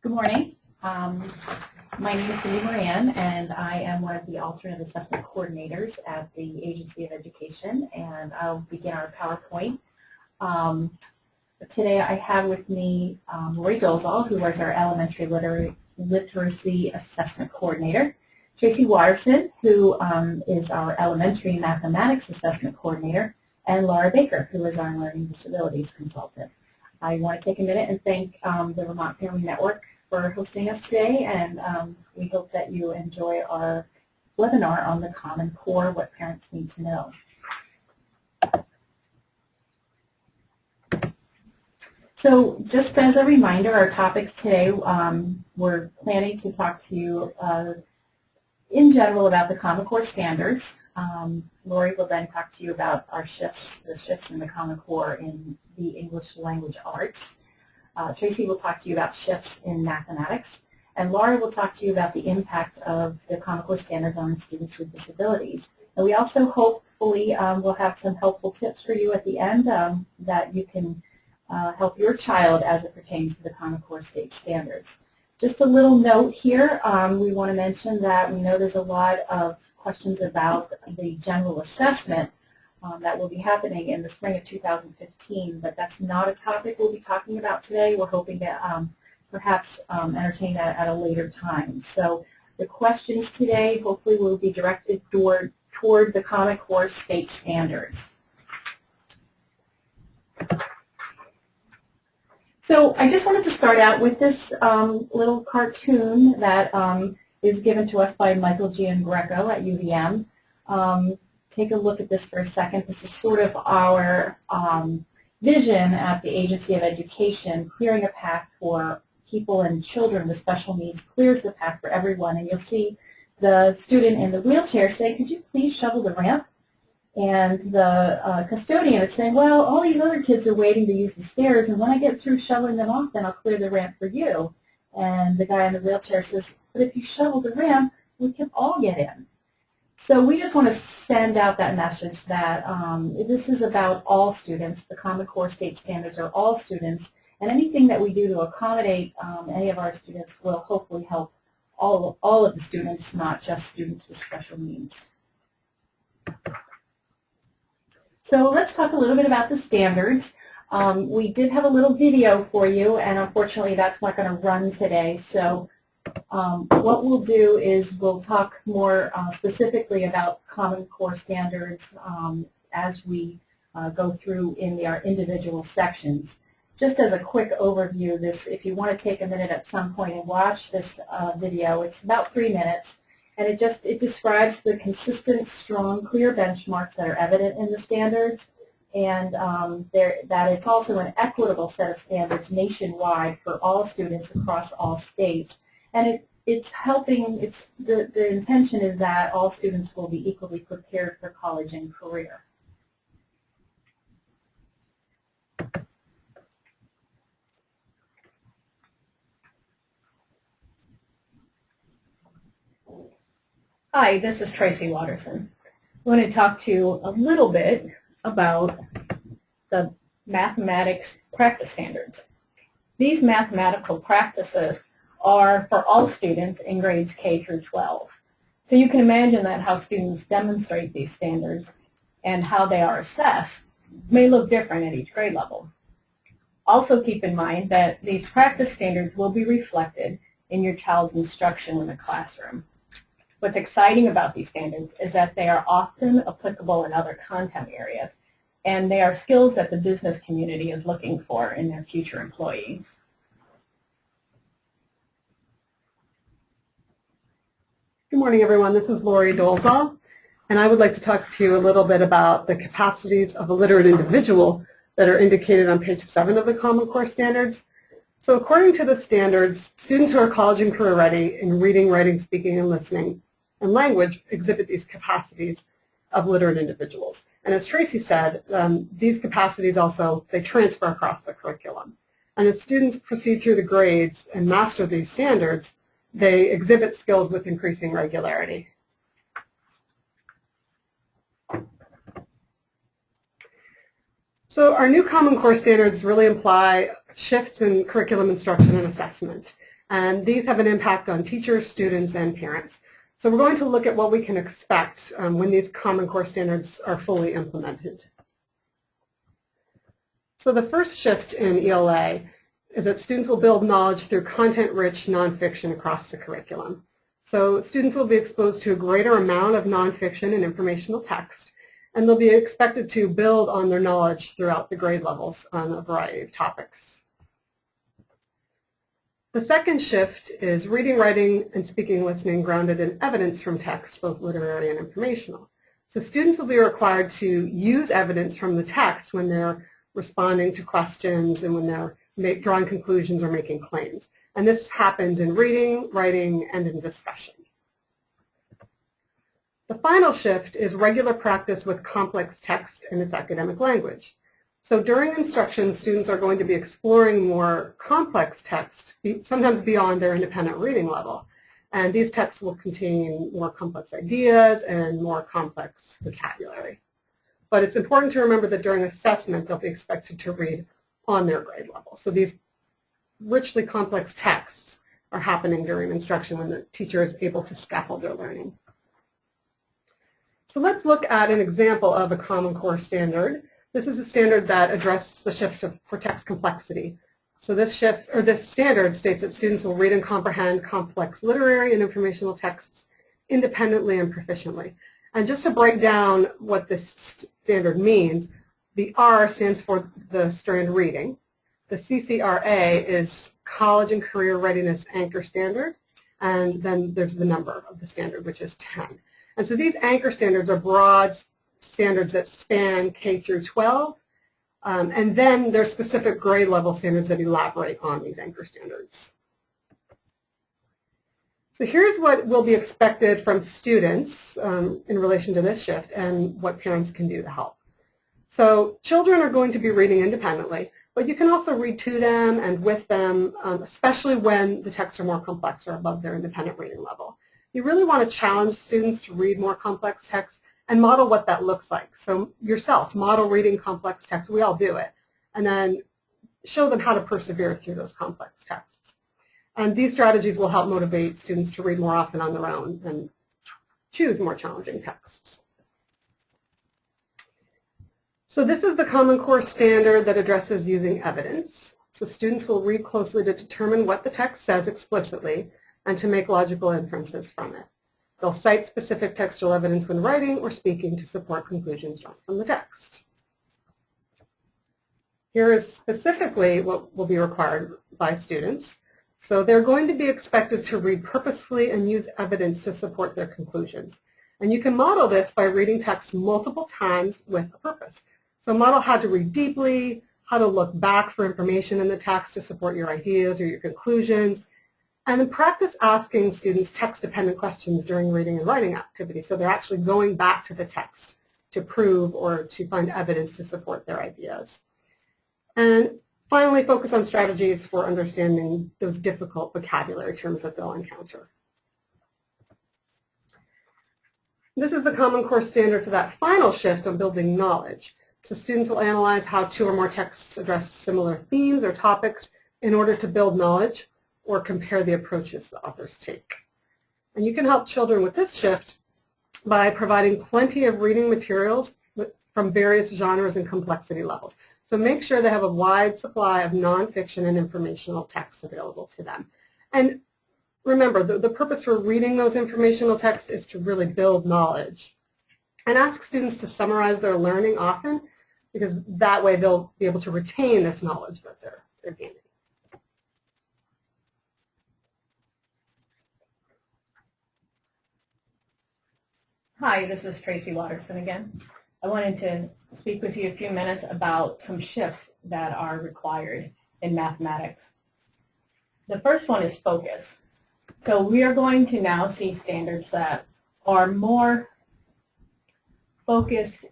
Good morning. My name is Moran, and I am one of the alternate assessment coordinators at the Agency of Education, and I'll begin our PowerPoint. Today I have with me Lori Dolezal, who is our Elementary Literacy Assessment Coordinator, Tracy Watterson, who is our Elementary Mathematics Assessment Coordinator, and Laura Baker, who is our Learning Disabilities Consultant. I want to take a minute and thank the Vermont Family Network for hosting us today, and we hope that you enjoy our webinar on the Common Core, what parents need to know. So just as a reminder, our topics today, we're planning to talk to you in general about the Common Core standards. Lori will then talk to you about our the shifts in the Common Core in the English language arts. Tracy will talk to you about shifts in mathematics, and Laura will talk to you about the impact of the Common Core standards on students with disabilities. And we also hopefully will have some helpful tips for you at the end that you can help your child as it pertains to the Common Core state standards. Just a little note here, we want to mention that we know there's a lot of questions about the general assessment that will be happening in the spring of 2015, but that's not a topic we'll be talking about today. We're hoping to perhaps entertain that at a later time. So the questions today hopefully will be directed toward the Common Core state standards. So I just wanted to start out with this little cartoon that is given to us by Michael Giangreco at UVM. Take a look at this for a second. This is sort of our vision at the Agency of Education, clearing a path for people and children with special needs, clears the path for everyone. And you'll see the student in the wheelchair say, "Could you please shovel the ramp?" And the custodian is saying, "Well, all these other kids are waiting to use the stairs, and when I get through shoveling them off, then I'll clear the ramp for you." And the guy in the wheelchair says, "But if you shovel the ramp, we can all get in." So we just want to send out that message that this is about all students. The Common Core state standards are all students, and anything that we do to accommodate any of our students will hopefully help all of the students, not just students with special needs. So let's talk a little bit about the standards. We did have a little video for you, and unfortunately that's not going to run today. So what we'll do is we'll talk more specifically about Common Core standards as we go through in our individual sections. Just as a quick overview, if you want to take a minute at some point and watch this video, it's about 3 minutes. And it describes the consistent, strong, clear benchmarks that are evident in the standards, and that it's also an equitable set of standards nationwide for all students across all states. And the intention is that all students will be equally prepared for college and career. Hi, this is Tracy Watterson. I want to talk to you a little bit about the mathematics practice standards. These mathematical practices are for all students in grades K through 12. So you can imagine that how students demonstrate these standards and how they are assessed may look different at each grade level. Also keep in mind that these practice standards will be reflected in your child's instruction in the classroom. What's exciting about these standards is that they are often applicable in other content areas, and they are skills that the business community is looking for in their future employees. Good morning, everyone. This is Lori Dolezal, and I would like to talk to you a little bit about the capacities of a literate individual that are indicated on page 7 of the Common Core standards. So according to the standards, students who are college and career ready in reading, writing, speaking, and listening and language exhibit these capacities of literate individuals. And as Tracy said, these capacities also, they transfer across the curriculum. And as students proceed through the grades and master these standards, they exhibit skills with increasing regularity. So our new Common Core standards really imply shifts in curriculum instruction and assessment. And these have an impact on teachers, students, and parents. So we're going to look at what we can expect when these Common Core standards are fully implemented. So the first shift in ELA is that students will build knowledge through content-rich nonfiction across the curriculum. So students will be exposed to a greater amount of nonfiction and informational text, and they'll be expected to build on their knowledge throughout the grade levels on a variety of topics. The second shift is reading, writing, and speaking, listening grounded in evidence from text, both literary and informational. So students will be required to use evidence from the text when they're responding to questions and when they're drawing conclusions or making claims. And this happens in reading, writing, and in discussion. The final shift is regular practice with complex text and its academic language. So during instruction, students are going to be exploring more complex text, sometimes beyond their independent reading level. And these texts will contain more complex ideas and more complex vocabulary. But it's important to remember that during assessment, they'll be expected to read on their grade level. So these richly complex texts are happening during instruction when the teacher is able to scaffold their learning. So let's look at an example of a Common Core standard. This is a standard that addresses the shift for text complexity. So this standard states that students will read and comprehend complex literary and informational texts independently and proficiently. And just to break down what this standard means, the R stands for the strand reading. The CCRA is College and Career Readiness Anchor Standard, and then there's the number of the standard, which is 10. And so these anchor standards are broad standards that span K through 12, and then there's specific grade level standards that elaborate on these anchor standards. So here's what will be expected from students in relation to this shift and what parents can do to help. So children are going to be reading independently, but you can also read to them and with them, especially when the texts are more complex or above their independent reading level. You really want to challenge students to read more complex texts and model what that looks like. So yourself, model reading complex texts. We all do it. And then show them how to persevere through those complex texts. And these strategies will help motivate students to read more often on their own and choose more challenging texts. So this is the Common Core standard that addresses using evidence. So students will read closely to determine what the text says explicitly and to make logical inferences from it. They'll cite specific textual evidence when writing or speaking to support conclusions drawn from the text. Here is specifically what will be required by students. So they're going to be expected to read purposefully and use evidence to support their conclusions. And you can model this by reading text multiple times with a purpose. So model how to read deeply, how to look back for information in the text to support your ideas or your conclusions, and then practice asking students text-dependent questions during reading and writing activities. So they're actually going back to the text to prove or to find evidence to support their ideas. And finally, focus on strategies for understanding those difficult vocabulary terms that they'll encounter. This is the Common Core standard for that final shift on building knowledge. So students will analyze how two or more texts address similar themes or topics in order to build knowledge or compare the approaches the authors take. And you can help children with this shift by providing plenty of reading materials from various genres and complexity levels. So make sure they have a wide supply of nonfiction and informational texts available to them. And remember, the purpose for reading those informational texts is to really build knowledge. And ask students to summarize their learning often, because that way they'll be able to retain this knowledge that they're gaining. Hi, this is Tracy Watterson again. I wanted to speak with you a few minutes about some shifts that are required in mathematics. The first one is focus. So we are going to now see standards that are more focused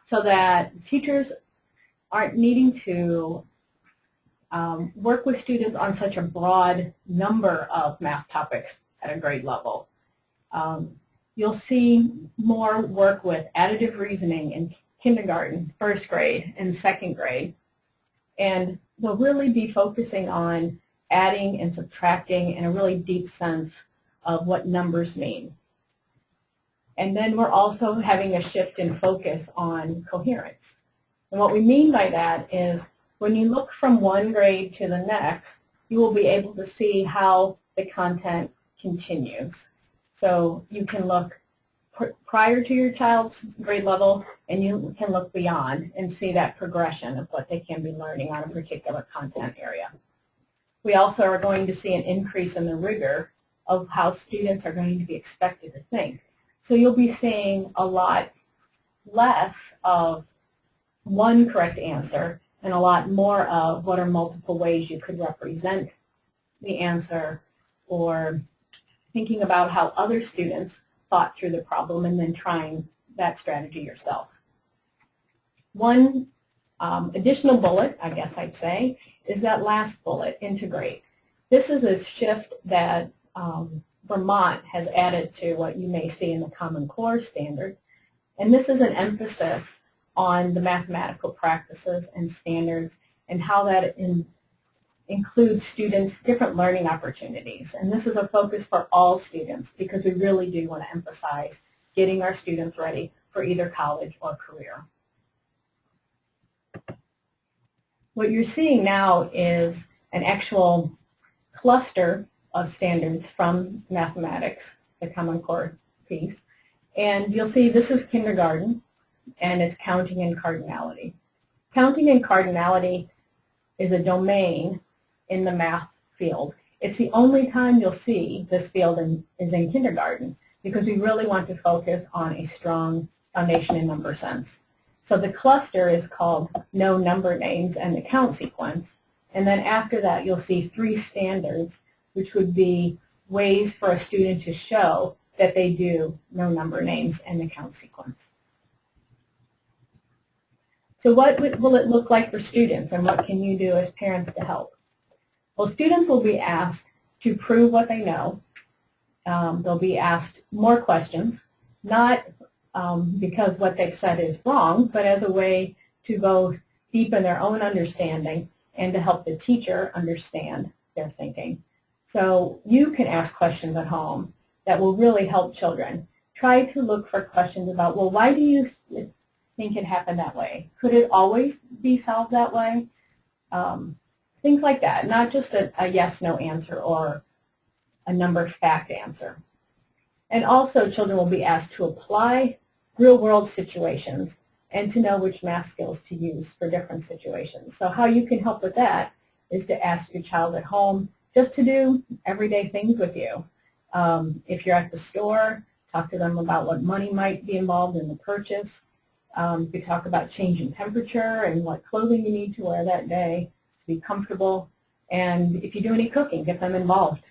so that teachers aren't needing to work with students on such a broad number of math topics at a grade level. You'll see more work with additive reasoning in kindergarten, first grade, and second grade. And they'll really be focusing on adding and subtracting, and a really deep sense of what numbers mean. And then we're also having a shift in focus on coherence. And what we mean by that is when you look from one grade to the next, you will be able to see how the content continues. So you can look prior to your child's grade level, and you can look beyond and see that progression of what they can be learning on a particular content area. We also are going to see an increase in the rigor of how students are going to be expected to think. So you'll be seeing a lot less of one correct answer and a lot more of what are multiple ways you could represent the answer, or thinking about how other students thought through the problem and then trying that strategy yourself. One additional bullet, I guess I'd say, is that last bullet, integrate. This is a shift that Vermont has added to what you may see in the Common Core standards, and this is an emphasis on the mathematical practices and standards and how that includes students' different learning opportunities. And this is a focus for all students because we really do want to emphasize getting our students ready for either college or career. What you're seeing now is an actual cluster of standards from mathematics, the Common Core piece. And you'll see this is kindergarten, and it's counting and cardinality. Counting and cardinality is a domain in the math field. It's the only time you'll see this field is in kindergarten because we really want to focus on a strong foundation in number sense. So the cluster is called Know Number Names and the Count Sequence. And then after that, you'll see 3 standards, which would be ways for a student to show that they do know number names and the count sequence. So what will it look like for students, and what can you do as parents to help? Well, students will be asked to prove what they know. They'll be asked more questions, not because what they've said is wrong, but as a way to both deepen their own understanding and to help the teacher understand their thinking. So you can ask questions at home that will really help children. Try to look for questions about, well, why do you think it happened that way? Could it always be solved that way? Things like that, not just a yes-no answer or a number fact answer. And also children will be asked to apply real-world situations and to know which math skills to use for different situations. So how you can help with that is to ask your child at home just to do everyday things with you. If you're at the store, talk to them about what money might be involved in the purchase. You could talk about change in temperature and what clothing you need to wear that day to be comfortable. And if you do any cooking, get them involved.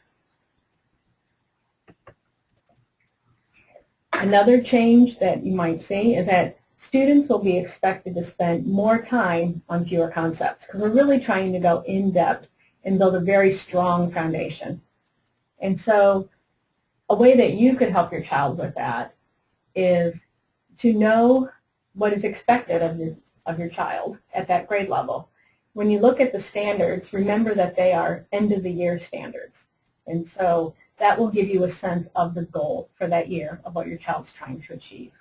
Another change that you might see is that students will be expected to spend more time on fewer concepts because we're really trying to go in depth and build a very strong foundation. And so a way that you could help your child with that is to know what is expected of your child at that grade level. When you look at the standards, remember that they are end-of-the-year standards. And so that will give you a sense of the goal for that year of what your child's trying to achieve.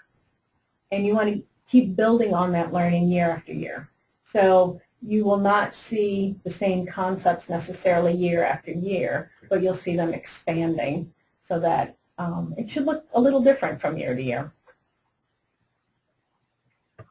And you want to keep building on that learning year after year. So you will not see the same concepts necessarily year after year, but you'll see them expanding so that it should look a little different from year to year.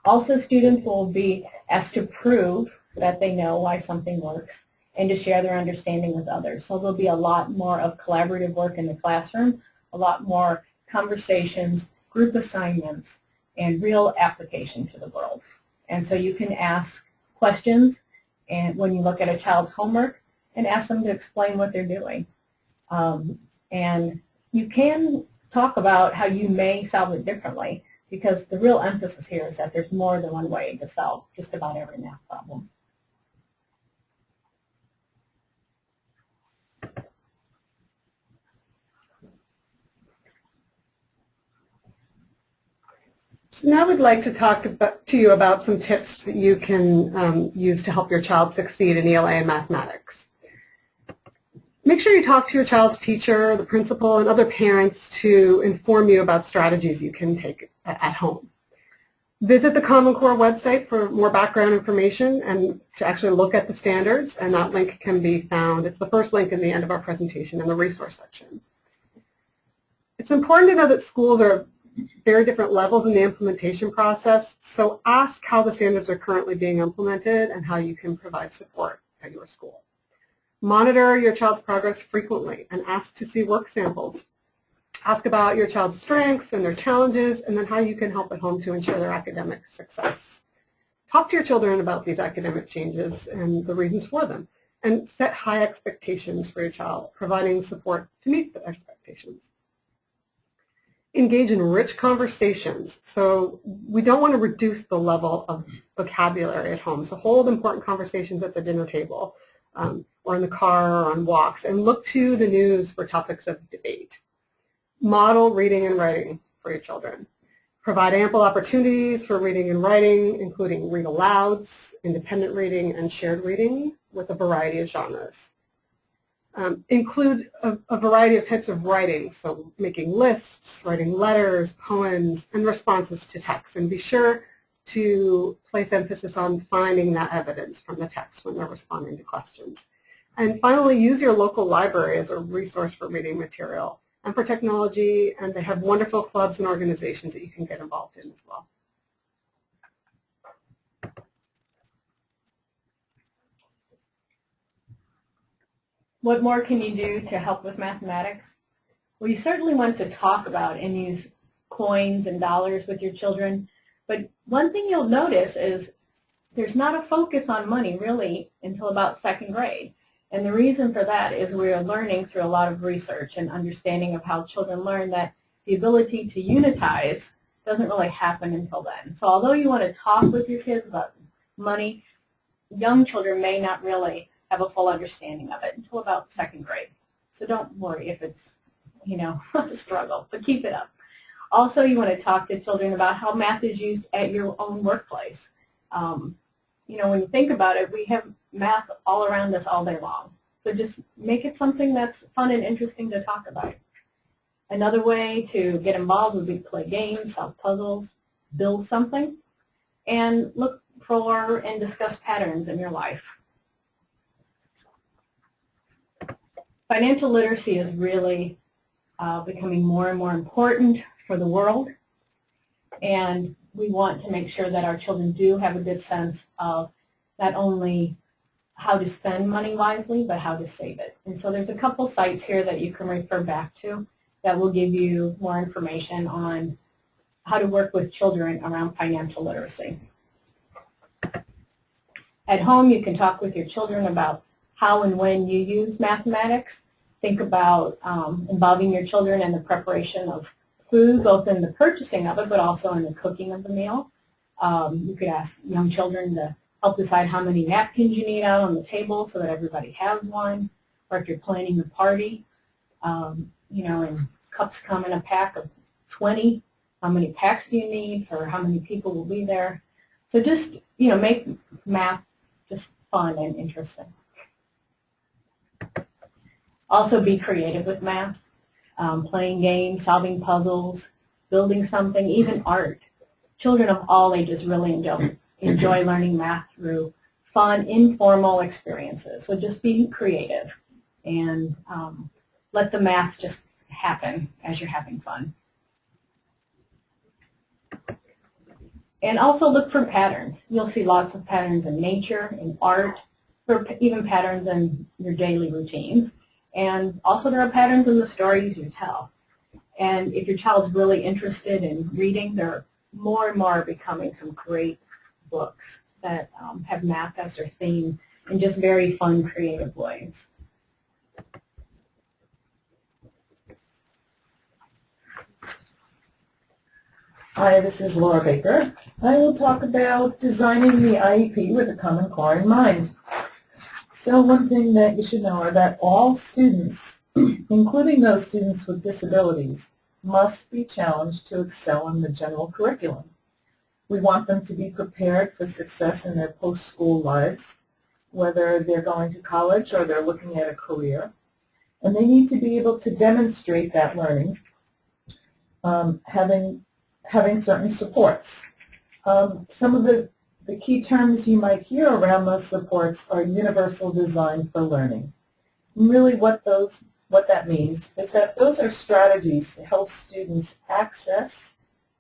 Also, students will be asked to prove that they know why something works and to share their understanding with others. So there'll be a lot more of collaborative work in the classroom, a lot more conversations, group assignments, and real application to the world. And so you can ask questions and when you look at a child's homework and ask them to explain what they're doing. And you can talk about how you may solve it differently because the real emphasis here is that there's more than one way to solve just about every math problem. So now I'd like to talk to you about some tips that you can use to help your child succeed in ELA and mathematics. Make sure you talk to your child's teacher, the principal, and other parents to inform you about strategies you can take at home. Visit the Common Core website for more background information and to actually look at the standards, and that link can be found. It's the first link in the end of our presentation in the resource section. It's important to know that schools are very different levels in the implementation process, so ask how the standards are currently being implemented and how you can provide support at your school. Monitor your child's progress frequently and ask to see work samples. Ask about your child's strengths and their challenges, and then how you can help at home to ensure their academic success. Talk to your children about these academic changes and the reasons for them, and set high expectations for your child, providing support to meet the expectations. Engage in rich conversations. So we don't want to reduce the level of vocabulary at home. So hold important conversations at the dinner table or in the car or on walks, and look to the news for topics of debate. Model reading and writing for your children. Provide ample opportunities for reading and writing, including read-alouds, independent reading, and shared reading with a variety of genres. Include a variety of types of writing, so making lists, writing letters, poems, and responses to text. And be sure to place emphasis on finding that evidence from the text when they're responding to questions. And finally, use your local library as a resource for reading material and for technology, and they have wonderful clubs and organizations that you can get involved in as well. What more can you do to help with mathematics? Well, you certainly want to talk about and use coins and dollars with your children, but one thing you'll notice is there's not a focus on money really until about second grade. And the reason for that is we're learning through a lot of research and understanding of how children learn that the ability to unitize doesn't really happen until then. So although you want to talk with your kids about money, young children may not really have a full understanding of it until about second grade. So don't worry if it's, a struggle, but keep it up. Also, you want to talk to children about how math is used at your own workplace. When you think about it, we have math all around us all day long. So just make it something that's fun and interesting to talk about. Another way to get involved would be to play games, solve puzzles, build something, and look for and discuss patterns in your life. Financial literacy is really becoming more and more important for the world, and we want to make sure that our children do have a good sense of not only how to spend money wisely, but how to save it. And so there's a couple sites here that you can refer back to that will give you more information on how to work with children around financial literacy. At home, you can talk with your children about how and when you use mathematics. Think about involving your children in the preparation of food, both in the purchasing of it, but also in the cooking of the meal. You could ask young children to help decide how many napkins you need out on the table so that everybody has one. Or if you're planning a party, and cups come in a pack of 20, how many packs do you need for how many people will be there? So just, make math just fun and interesting. Also be creative with math, playing games, solving puzzles, building something, even art. Children of all ages really enjoy learning math through fun, informal experiences. So just be creative and let the math just happen as you're having fun. And also look for patterns. You'll see lots of patterns in nature, in art, or even patterns in your daily routines. And also there are patterns in the stories you tell. And if your child's really interested in reading, there are more and more becoming some great books that have math as their theme in just very fun, creative ways. Hi, this is Laura Baker. I will talk about designing the IEP with a Common Core in mind. So one thing that you should know are that all students, including those students with disabilities, must be challenged to excel in the general curriculum. We want them to be prepared for success in their post-school lives, whether they're going to college or they're looking at a career. and they need to be able to demonstrate that learning, having certain supports. Some of the key terms you might hear around those supports are universal design for learning. And really what that means is that those are strategies to help students access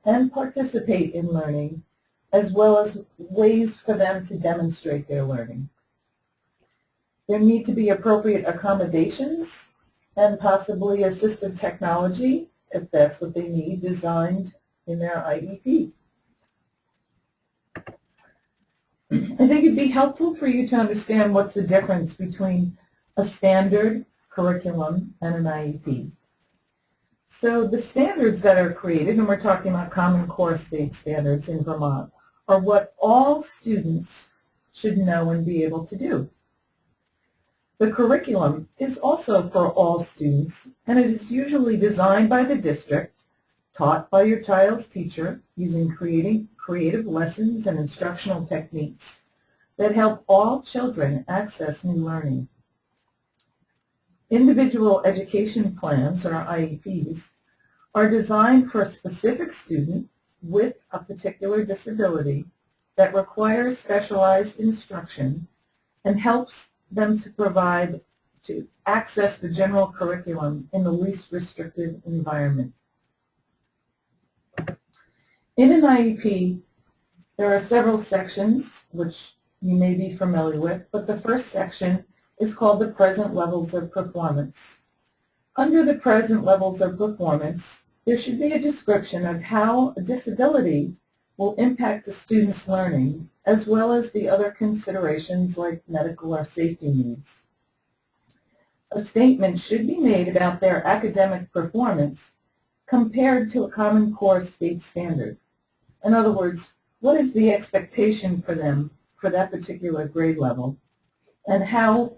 and participate in learning, as well as ways for them to demonstrate their learning. There need to be appropriate accommodations and possibly assistive technology, if that's what they need, designed in their IEP. I think it'd be helpful for you to understand what's the difference between a standard curriculum and an IEP. So the standards that are created, and we're talking about Common Core state standards in Vermont, are what all students should know and be able to do. The curriculum is also for all students, and it is usually designed by the district, taught by your child's teacher, using creative lessons and instructional techniques that help all children access new learning. Individual education plans, or IEPs, are designed for a specific student with a particular disability that requires specialized instruction and helps them to access the general curriculum in the least restrictive environment. In an IEP, there are several sections which you may be familiar with, but the first section is called the present levels of performance. Under the present levels of performance, there should be a description of how a disability will impact a student's learning, as well as the other considerations like medical or safety needs. A statement should be made about their academic performance compared to a Common Core state standard. In other words, what is the expectation for them for that particular grade level, and how,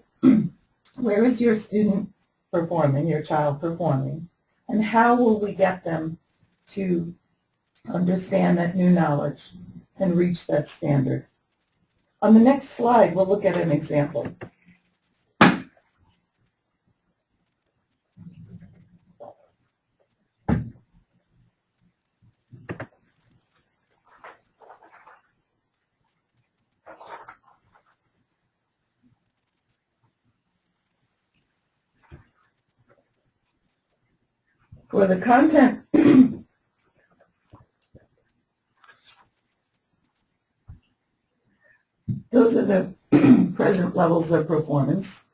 where is your student performing, your child performing, and how will we get them to understand that new knowledge and reach that standard. On the next slide, we'll look at an example. For the content, those are the present levels of performance.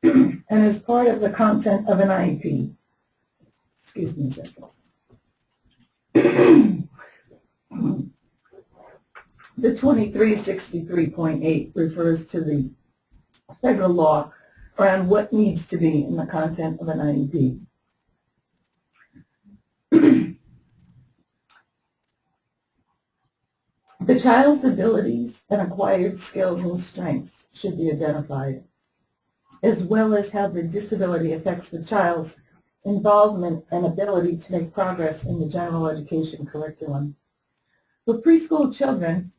And as part of the content of an IEP, excuse me a second. The 2363.8 refers to the federal law around what needs to be in the content of an IEP. The child's abilities and acquired skills and strengths should be identified, as well as how the disability affects the child's involvement and ability to make progress in the general education curriculum. For preschool children,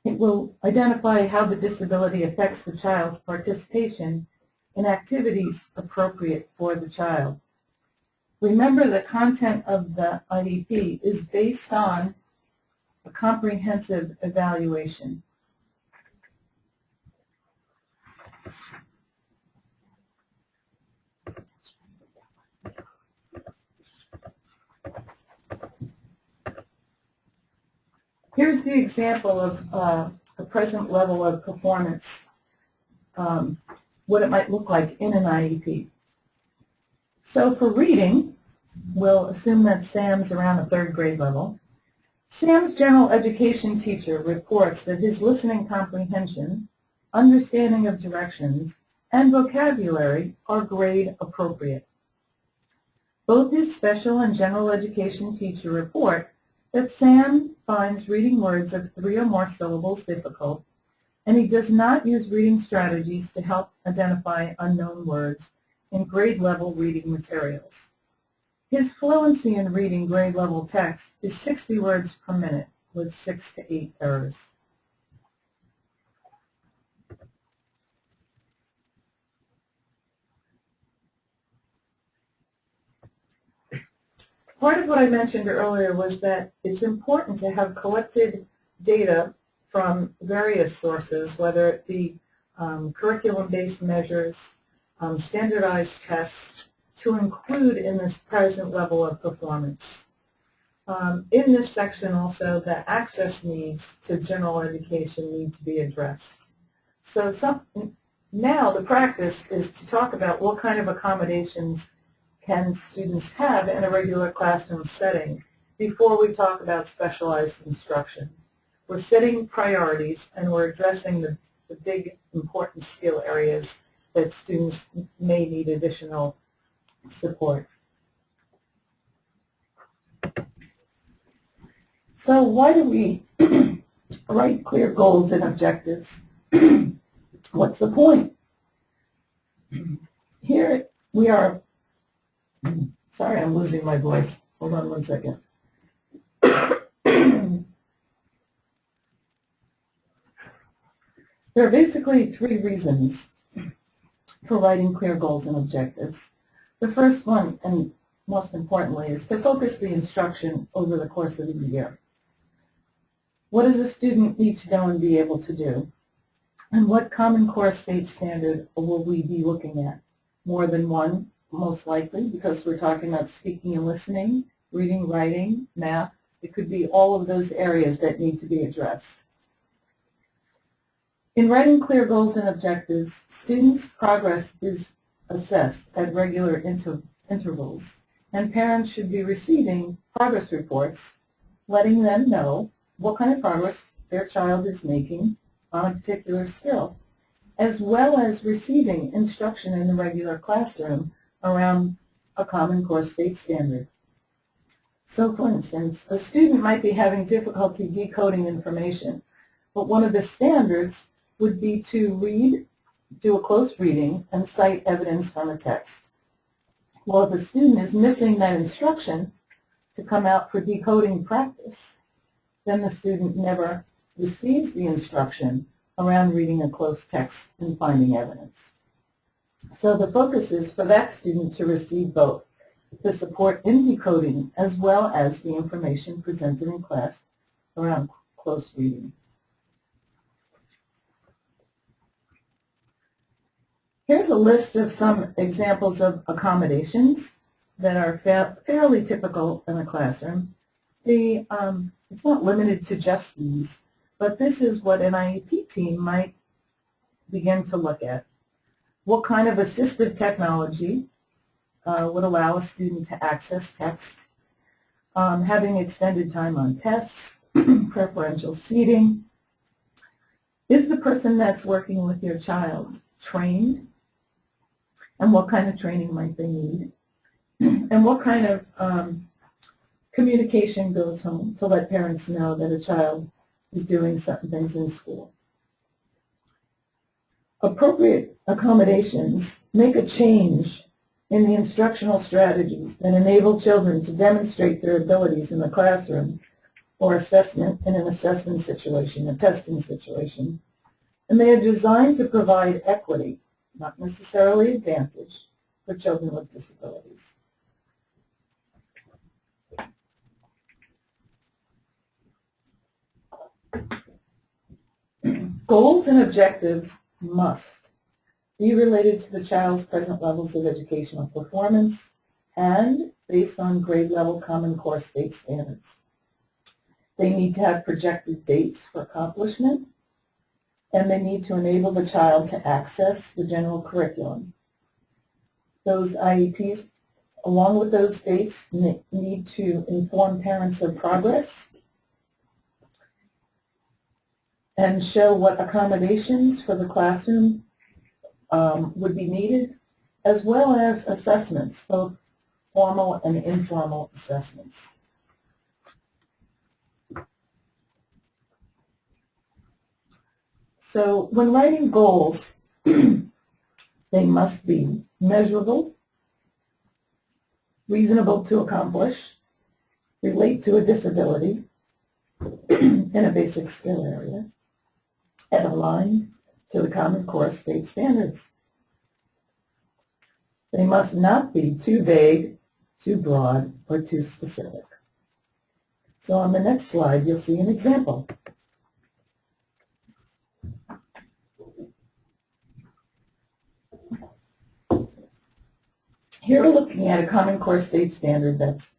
it will identify how the disability affects the child's participation in activities appropriate for the child. Remember, the content of the IEP is based on a comprehensive evaluation. Here's the example of a present level of performance, what it might look like in an IEP. So for reading, we'll assume that Sam's around a third grade level. Sam's general education teacher reports that his listening comprehension, understanding of directions, and vocabulary are grade appropriate. Both his special and general education teacher report that Sam finds reading words of 3 or more syllables difficult, and he does not use reading strategies to help identify unknown words in grade-level reading materials. His fluency in reading grade-level text is 60 words per minute with 6 to 8 errors. part of what I mentioned earlier was that it's important to have collected data from various sources, whether it be curriculum-based measures, standardized tests, to include in this present level of performance. In this section also, the access needs to general education need to be addressed. So now the practice is to talk about what kind of accommodations can students have in a regular classroom setting before we talk about specialized instruction. We're setting priorities and we're addressing the big important skill areas that students may need additional support. So why do we write clear goals and objectives? What's the point? Here we are. Sorry, I'm losing my voice. Hold on one second. There are basically three reasons for writing clear goals and objectives. The first one, and most importantly, is to focus the instruction over the course of the year. What does a student need to know and be able to do? And what Common Core state standard will we be looking at? More than one, most likely, because we're talking about speaking and listening, reading, writing, math. It could be all of those areas that need to be addressed. In writing clear goals and objectives, students' progress is assessed at regular intervals, and parents should be receiving progress reports letting them know what kind of progress their child is making on a particular skill, as well as receiving instruction in the regular classroom around a Common Core state standard. So, for instance, a student might be having difficulty decoding information, but one of the standards would be to do a close reading and cite evidence from a text. Well, if a student is missing that instruction to come out for decoding practice, then the student never receives the instruction around reading a close text and finding evidence. So the focus is for that student to receive both the support in decoding as well as the information presented in class around close reading. Here's a list of some examples of accommodations that are fairly typical in a classroom. It's not limited to just these, but this is what an IEP team might begin to look at. What kind of assistive technology would allow a student to access text, having extended time on tests, preferential seating. Is the person that's working with your child trained? And what kind of training might they need? And what kind of communication goes home to let parents know that a child is doing certain things in school? Appropriate accommodations make a change in the instructional strategies that enable children to demonstrate their abilities in the classroom or assessment in an assessment situation, a testing situation. And they are designed to provide equity, not necessarily advantage, for children with disabilities. Goals and objectives must be related to the child's present levels of educational performance and based on grade level Common Core state standards. They need to have projected dates for accomplishment, and they need to enable the child to access the general curriculum. Those IEPs, along with those dates, need to inform parents of progress and show what accommodations for the classroom would be needed, as well as assessments, both formal and informal assessments. So when writing goals, they must be measurable, reasonable to accomplish, relate to a disability in a basic skill area, and aligned to the Common Core state standards. They must not be too vague, too broad, or too specific. So on the next slide, you'll see an example. Here we're looking at a Common Core state standard that's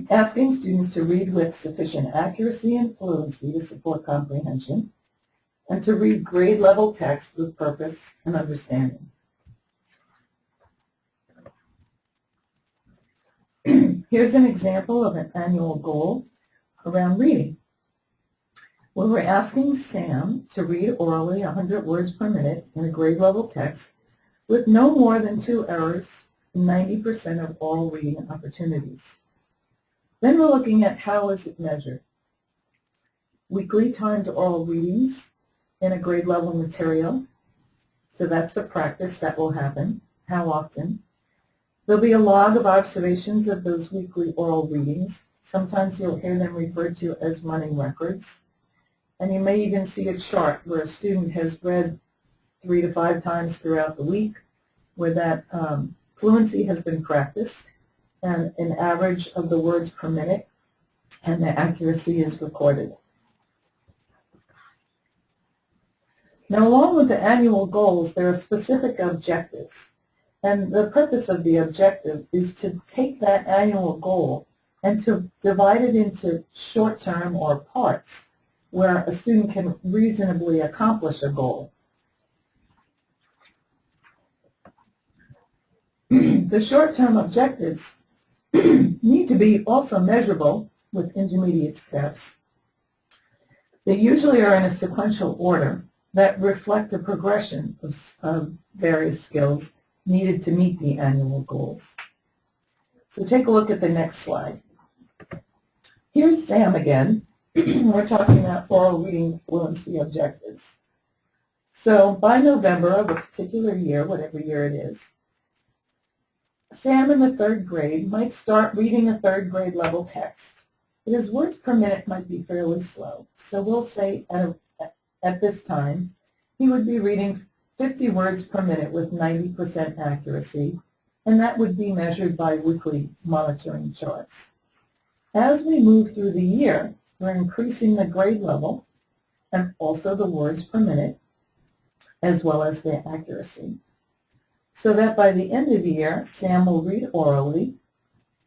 asking students to read with sufficient accuracy and fluency to support comprehension, and to read grade-level text with purpose and understanding. Here's an example of an annual goal around reading, where we're asking Sam to read orally 100 words per minute in a grade-level text with no more than 2 errors in 90% of all reading opportunities. Then we're looking at how is it measured. Weekly timed oral readings in a grade-level material. So that's the practice that will happen. How often? There'll be a log of observations of those weekly oral readings. Sometimes you'll hear them referred to as running records. And you may even see a chart where a student has read 3 to 5 times throughout the week, where that fluency has been practiced, and an average of the words per minute, and the accuracy is recorded. Now, along with the annual goals, there are specific objectives. And the purpose of the objective is to take that annual goal and to divide it into short-term or parts where a student can reasonably accomplish a goal. The short-term objectives need to be also measurable with intermediate steps. They usually are in a sequential order that reflect a progression of various skills needed to meet the annual goals. So take a look at the next slide. Here's Sam again. We're talking about oral reading fluency objectives. So by November of a particular year, whatever year it is, Sam in the 3rd grade might start reading a 3rd grade level text, but his words per minute might be fairly slow. So we'll say at this time, he would be reading 50 words per minute with 90% accuracy, and that would be measured by weekly monitoring charts. As we move through the year, we're increasing the grade level and also the words per minute, as well as the accuracy. So that by the end of the year, Sam will read orally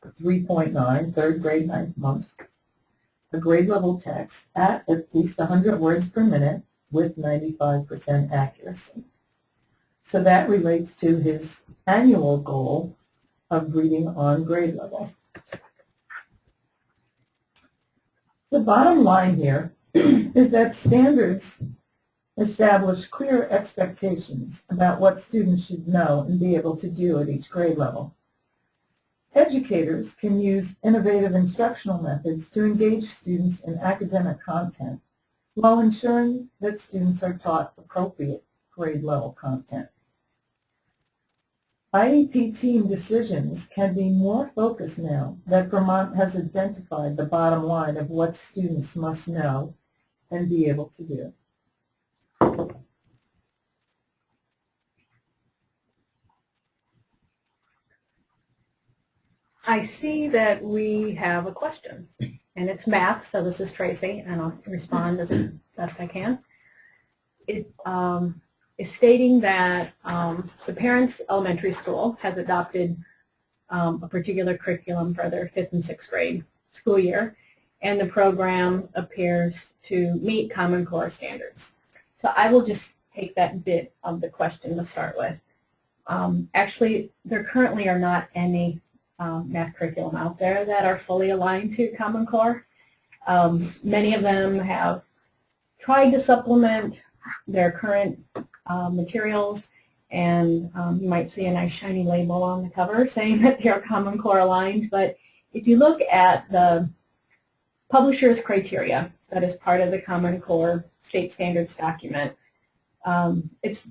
3.9, 3rd grade, 9th month, a grade level text at least 100 words per minute with 95% accuracy. So that relates to his annual goal of reading on grade level. The bottom line here is that standards establish clear expectations about what students should know and be able to do at each grade level. Educators can use innovative instructional methods to engage students in academic content while ensuring that students are taught appropriate grade level content. IEP team decisions can be more focused now that Vermont has identified the bottom line of what students must know and be able to do. I see that we have a question, and it's math, so this is Tracy, and I'll respond as best I can. It is stating that the Parents Elementary School has adopted a particular curriculum for their 5th and 6th grade school year, and the program appears to meet Common Core standards. So I will just take that bit of the question to start with. Actually, there currently are not any math curriculum out there that are fully aligned to Common Core. Many of them have tried to supplement their current materials, and you might see a nice shiny label on the cover saying that they're Common Core aligned. But if you look at the publisher's criteria that is part of the Common Core state standards document, it's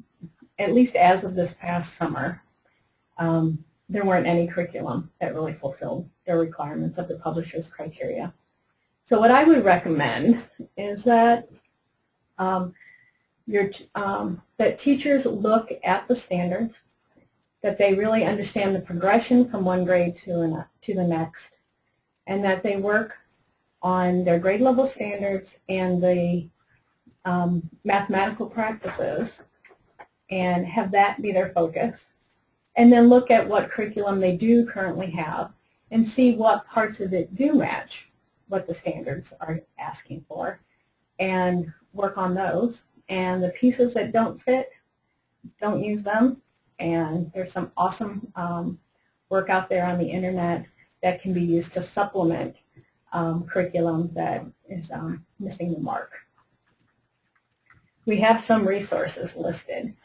at least as of this past summer, there weren't any curriculum that really fulfilled the requirements of the publisher's criteria. So what I would recommend is that that teachers look at the standards that they really understand the progression from one grade to the next, and that they work on their grade level standards and the mathematical practices and have that be their focus, and then look at what curriculum they do currently have and see what parts of it do match what the standards are asking for and work on those. And the pieces that don't fit, don't use them. And there's some awesome work out there on the internet that can be used to supplement curriculum that is missing the mark. We have some resources listed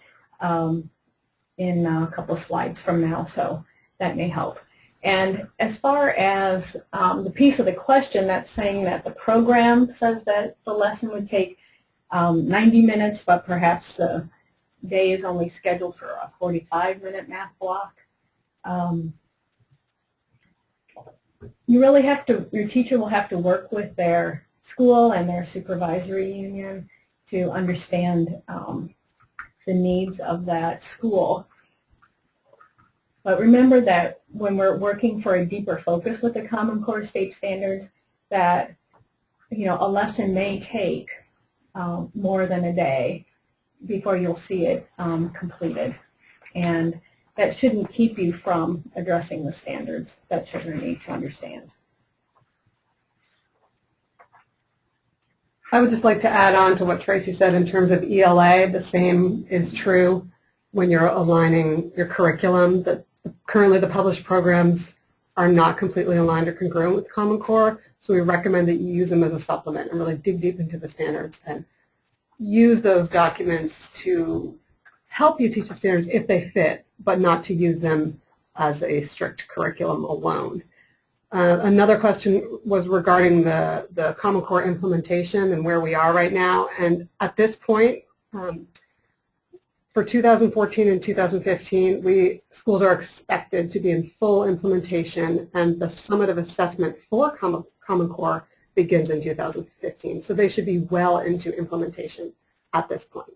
in a couple slides from now, so that may help. And as far as the piece of the question that's saying that the program says that the lesson would take 90 minutes, but perhaps the day is only scheduled for a 45-minute math block. You really have to, your teacher will have to work with their school and their supervisory union to understand the needs of that school. But remember that when we're working for a deeper focus with the Common Core state standards, that a lesson may take more than a day before you'll see it completed. And that shouldn't keep you from addressing the standards that children need to understand. I would just like to add on to what Tracy said in terms of ELA. The same is true when you're aligning your curriculum. That currently the published programs are not completely aligned or congruent with Common Core, so we recommend that you use them as a supplement and really dig deep into the standards and use those documents to help you teach the standards if they fit, but not to use them as a strict curriculum alone. Another question was regarding the Common Core implementation and where we are right now. And at this point, for 2014 and 2015, schools are expected to be in full implementation, and the summative assessment for Common Core begins in 2015. So they should be well into implementation at this point.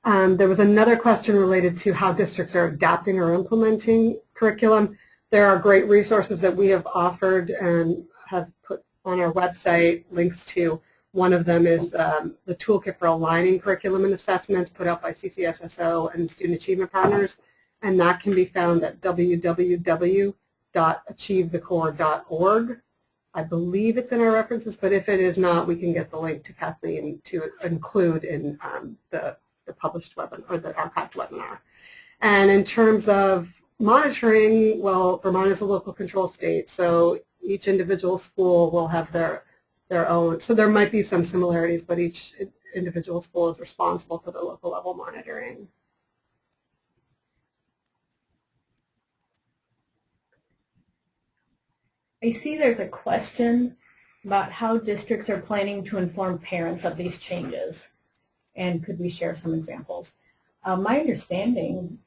There was another question related to how districts are adapting or implementing curriculum. There are great resources that we have offered and have put on our website links to. One of them is the Toolkit for Aligning Curriculum and Assessments put out by CCSSO and Student Achievement Partners, and that can be found at www.achievethecore.org. I believe it's in our references, but if it is not, we can get the link to Kathleen to include in the published webinar or the archived webinar. And in terms of monitoring, well, Vermont is a local control state, so each individual school will have their own. So there might be some similarities, but each individual school is responsible for the local level monitoring. I see there's a question about how districts are planning to inform parents of these changes, and could we share some examples? My understanding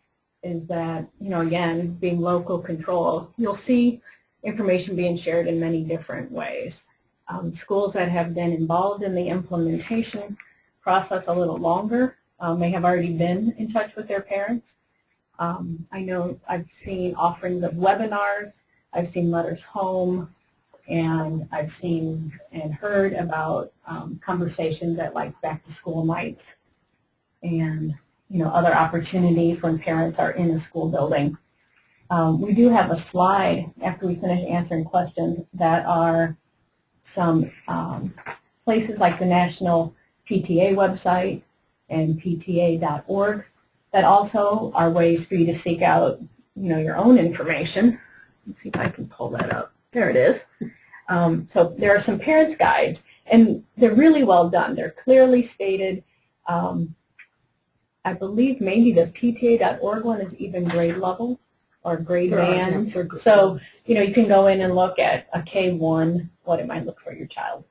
is that, again, being local control, you'll see information being shared in many different ways. Schools that have been involved in the implementation process a little longer may have already been in touch with their parents. I know I've seen offerings of webinars, I've seen letters home, and I've seen and heard about conversations at like back to school nights and other opportunities when parents are in a school building. We do have a slide after we finish answering questions that are some places like the National PTA website and pta.org that also are ways for you to seek out your own information. Let's see if I can pull that up. There it is. So there are some parents' guides, and they're really well done. They're clearly stated. I believe maybe the pta.org one is even grade level or grade band. So, you can go in and look at a K1, what it might look for your child.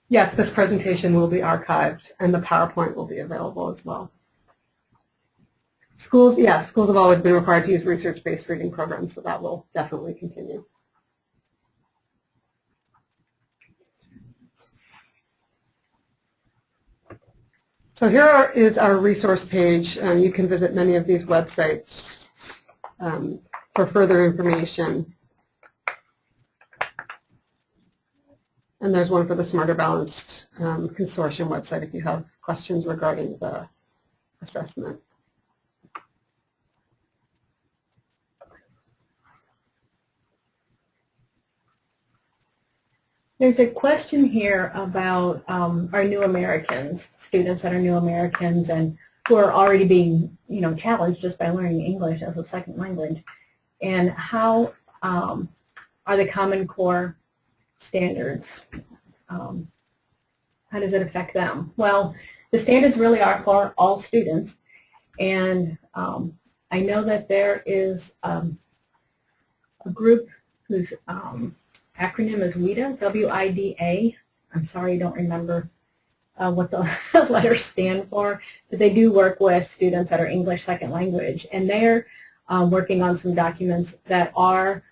Yes, this presentation will be archived, and the PowerPoint will be available as well. Schools, yes, schools have always been required to use research-based reading programs, so that will definitely continue. So here is our resource page. You can visit many of these websites for further information. And there's one for the Smarter Balanced Consortium website if you have questions regarding the assessment. There's a question here about our new Americans, students that are new Americans and who are already being, challenged just by learning English as a second language. And how are the Common Core standards? How does it affect them? Well, the standards really are for all students. And I know that there is a group whose acronym is WIDA, W-I-D-A. I'm sorry, I don't remember what the letters stand for, but they do work with students that are English second language, and they're working on some documents that are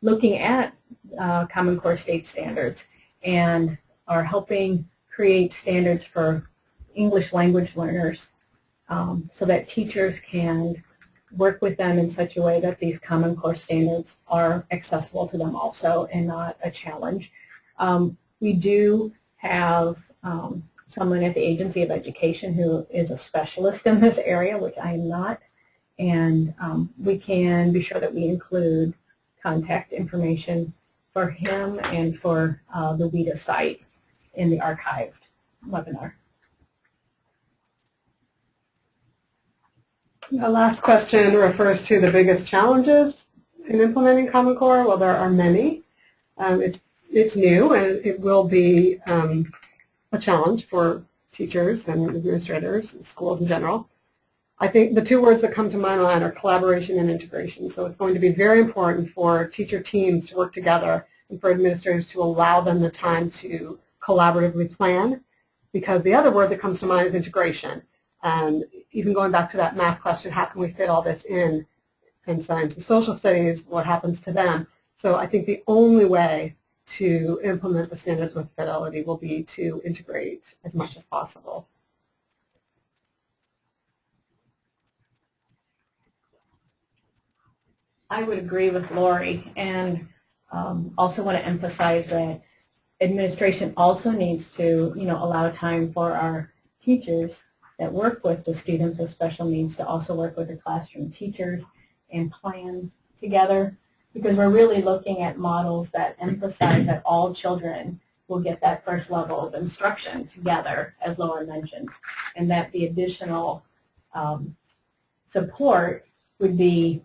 looking at Common Core state standards and are helping create standards for English language learners so that teachers can work with them in such a way that these Common Core standards are accessible to them also and not a challenge. We do have someone at the Agency of Education who is a specialist in this area, which I am not, and we can be sure that we include contact information for him and for the WIDA site in the archived webinar. The last question refers to the biggest challenges in implementing Common Core. Well, there are many. It's new, and it will be a challenge for teachers and administrators and schools in general. I think the two words that come to my mind are collaboration and integration. So it's going to be very important for teacher teams to work together and for administrators to allow them the time to collaboratively plan, because the other word that comes to mind is integration. And even going back to that math question, how can we fit all this in science and social studies, what happens to them? So I think the only way to implement the standards with fidelity will be to integrate as much as possible. I would agree with Lori, and also want to emphasize that administration also needs to, allow time for our teachers that work with the students with special needs to also work with the classroom teachers and plan together, because we're really looking at models that emphasize that all children will get that first level of instruction together, as Laura mentioned, and that the additional support would be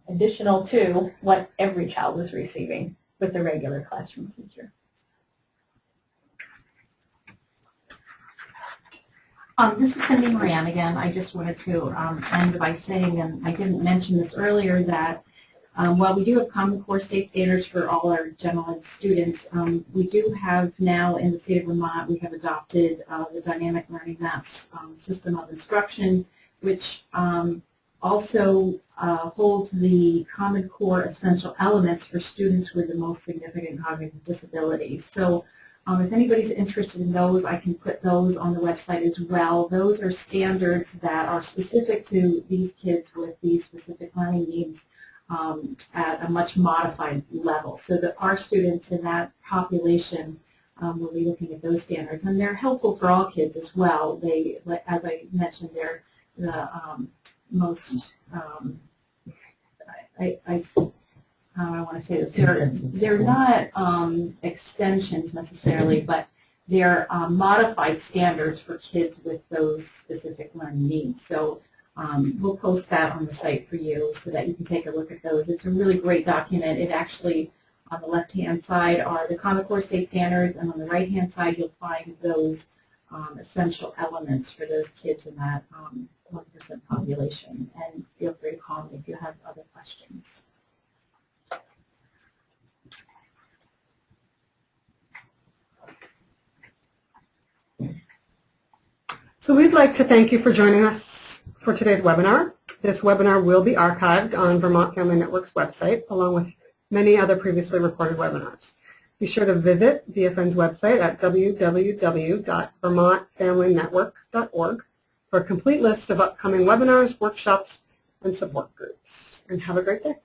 additional to what every child was receiving with the regular classroom teacher. This is Cindy Moran again. I just wanted to end by saying, and I didn't mention this earlier, that while we do have Common Core state standards for all our general ed students, we do have now in the state of Vermont, we have adopted the Dynamic Learning Maps system of instruction, which also holds the Common Core essential elements for students with the most significant cognitive disabilities. So if anybody's interested in those, I can put those on the website as well. Those are standards that are specific to these kids with these specific learning needs at a much modified level, so that our students in that population will be looking at those standards. And they're helpful for all kids as well. They, as I mentioned, they're the most, I want to say this, they're not extensions necessarily, but they're modified standards for kids with those specific learning needs. So we'll post that on the site for you so that you can take a look at those. It's a really great document. It actually, on the left-hand side are the Common Core state standards, and on the right-hand side you'll find those essential elements for those kids in that 1% population. And feel free to call me if you have other questions. So we'd like to thank you for joining us for today's webinar. This webinar will be archived on Vermont Family Network's website, along with many other previously recorded webinars. Be sure to visit VFN's website at www.vermontfamilynetwork.org for a complete list of upcoming webinars, workshops, and support groups. And have a great day.